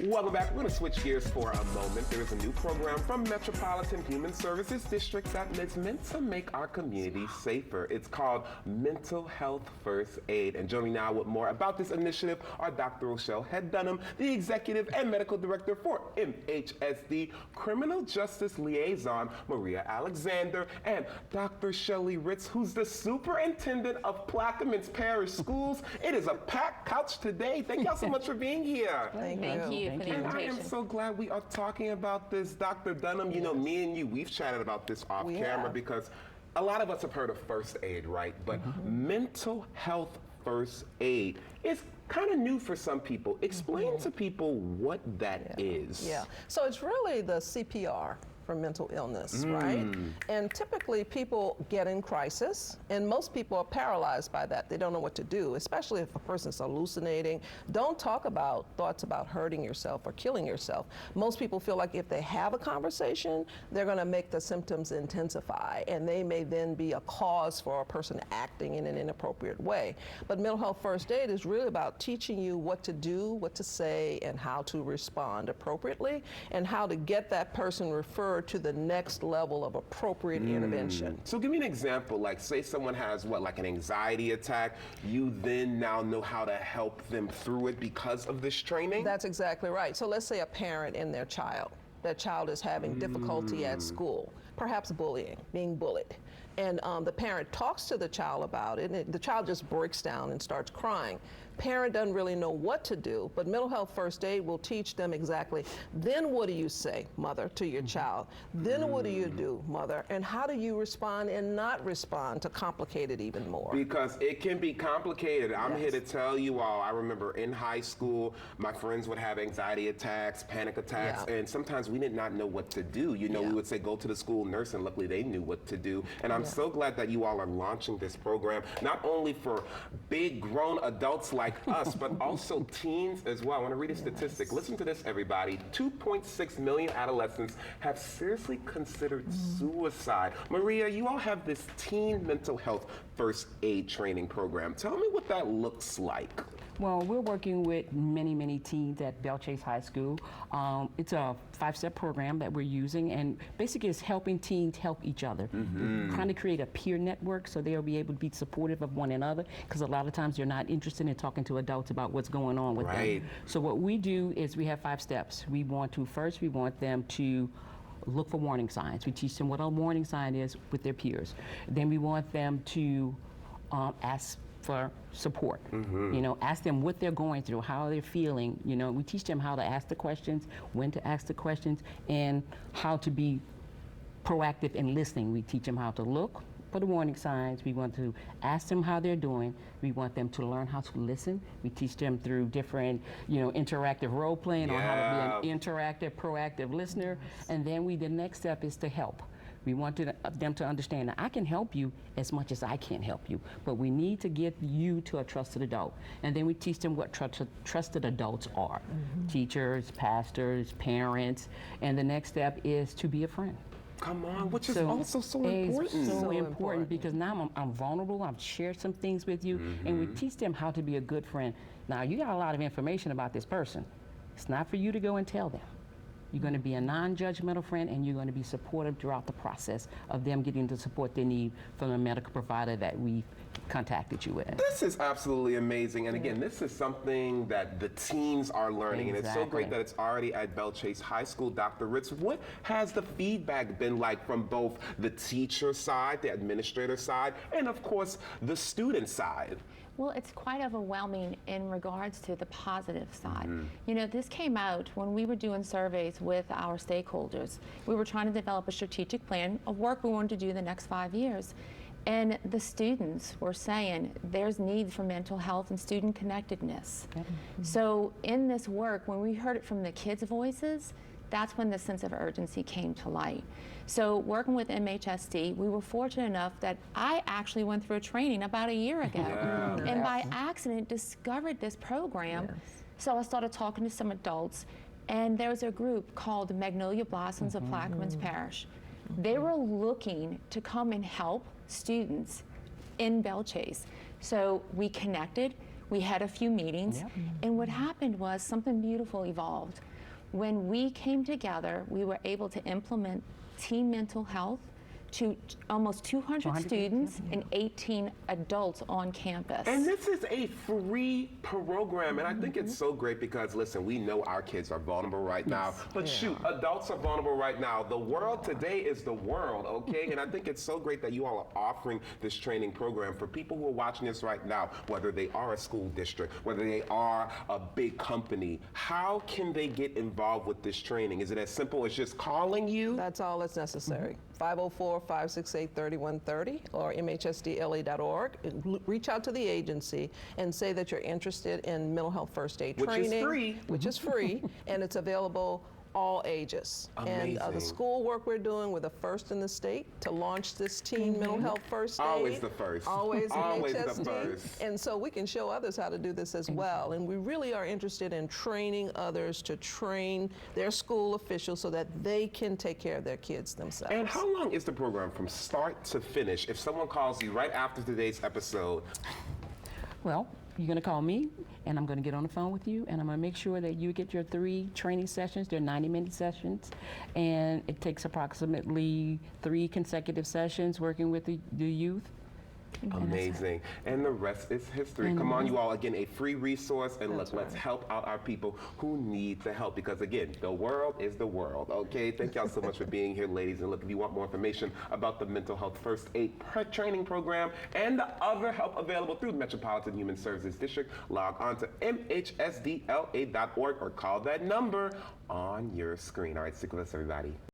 Welcome back. We're going to switch gears for a moment. There is a new program from Metropolitan Human Services District that is meant to make our community safer. It's called Mental Health First Aid. And joining now with more about this initiative are Dr. Rochelle Head-Dunham, the Executive and Medical Director for MHSD, Criminal Justice Liaison Maria Alexander, and Dr. Shelley Ritz, who's the Superintendent of Plaquemines Parish Schools. It is a packed couch today. Thank y'all so much for being here. Thank you for the And invitation. I am so glad we are talking about this, Dr. Dunham. You know, me and you, we've chatted about this off camera because a lot of us have heard of first aid, right? But mental health first aid is kind of new for some people. Explain to people what that is. Yeah, so it's really the CPR for mental illness, right? And typically people get in crisis, and most people are paralyzed by that. They don't know what to do, especially if a person's hallucinating. Don't talk about thoughts about hurting yourself or killing yourself. Most people feel like if they have a conversation, they're gonna make the symptoms intensify, and they may then be a cause for a person acting in an inappropriate way. But mental health first aid is really about teaching you what to do, what to say, and how to respond appropriately, and how to get that person referred to the next level of appropriate intervention. So give me an example, like say someone has like an anxiety attack, you then now know how to help them through it because of this training? That's exactly right. So let's say a parent and their child. That child is having difficulty at school, perhaps bullying, being bullied. And the parent talks to the child about it, and the child just breaks down and starts crying. Parent doesn't really know what to do, but mental health first aid will teach them exactly, then what do you say, mother, to your child? Then what do you do, mother? And how do you respond and not respond to complicate it even more? Because it can be complicated. I'm here to tell you all, I remember in high school, my friends would have anxiety attacks, panic attacks, and sometimes we did not know what to do. You know, we would say, go to the school nurse, and luckily they knew what to do. And I'm so glad that you all are launching this program, not only for big grown adults like us, but also teens as well. I want to read a statistic. Listen to this, everybody. 2.6 million adolescents have seriously considered suicide. Maria, you all have this teen mental health first aid training program. Tell me what that looks like. Well, we're working with many teens at Belle Chase High School. It's a 5-step program that we're using, and basically it's helping teens help each other. Trying to create a peer network so they'll be able to be supportive of one another, because a lot of times they're not interested in talking to adults about what's going on with them. So what we do is we have 5 steps. We want them to look for warning signs. We teach them what a warning sign is with their peers. Then we want them to ask for support. You know, ask them what they're going through, how they're feeling. You know, we teach them how to ask the questions, when to ask the questions, and how to be proactive in listening. We teach them how to look for the warning signs. We want to ask them how they're doing. We want them to learn how to listen. We teach them through different, interactive role playing on how to be an interactive, proactive listener. And then the next step is to help. We want them to understand that I can help you as much as I can help you, but we need to get you to a trusted adult. And then we teach them what trusted adults are. Teachers, pastors, parents. And the next step is to be a friend. Come on, which is also so important. It's so important because now I'm vulnerable. I've shared some things with you, and we teach them how to be a good friend. Now, you got a lot of information about this person. It's not for you to go and tell them. You're going to be a non-judgmental friend, and you're going to be supportive throughout the process of them getting the support they need from the medical provider that we contacted you with. This is absolutely amazing. And again, this is something that the teens are learning. And it's so great that it's already at Belle Chase High School. Dr. Ritz, what has the feedback been like from both the teacher side, the administrator side, and of course, the student side? Well, it's quite overwhelming in regards to the positive side. You know, this came out when we were doing surveys with our stakeholders. We were trying to develop a strategic plan of work we wanted to do the next 5 years. And the students were saying there's need for mental health and student connectedness. So in this work, when we heard it from the kids' voices, that's when the sense of urgency came to light. So working with MHSD, we were fortunate enough that I actually went through a training about a year ago. And by accident discovered this program. So I started talking to some adults, and there was a group called Magnolia Blossoms of Plaquemines Parish. They were looking to come and help students in Belle Chase. So we connected, we had a few meetings, and what happened was something beautiful evolved. When we came together, we were able to implement teen mental health to almost 200 students and 18 adults on campus. And this is a free program, and I think it's so great because, listen, we know our kids are vulnerable right now, but shoot, adults are vulnerable right now. The world today is the world, okay? And I think it's so great that you all are offering this training program for people who are watching this right now, whether they are a school district, whether they are a big company. How can they get involved with this training? Is it as simple as just calling you? That's all that's necessary. 504-568-3130 or mhsdla.org. Reach out to the agency and say that you're interested in mental health first aid training. Which is free, and it's available all ages. Amazing. And the school work we're doing, we're the first in the state to launch this teen mental health first aid. Always the first. Always Always the MHSD. first. And so we can show others how to do this as well. And we really are interested in training others to train their school officials so that they can take care of their kids themselves. And how long is the program from start to finish? If someone calls you right after today's episode, Well, you're going to call me, and I'm going to get on the phone with you, and I'm going to make sure that you get your 3 training sessions. They're 90-minute sessions, and it takes approximately 3 consecutive sessions working with the youth. amazing. And the rest is history. Come on, you all. Again, a free resource. And look, let's help out our people who need the help. Because, again, the world is the world, okay? Thank y'all so much for being here, ladies. And look, if you want more information about the Mental Health First Aid Training Program and the other help available through the Metropolitan Human Services District, log on to mhsdla.org or call that number on your screen. All right, stick with us, everybody.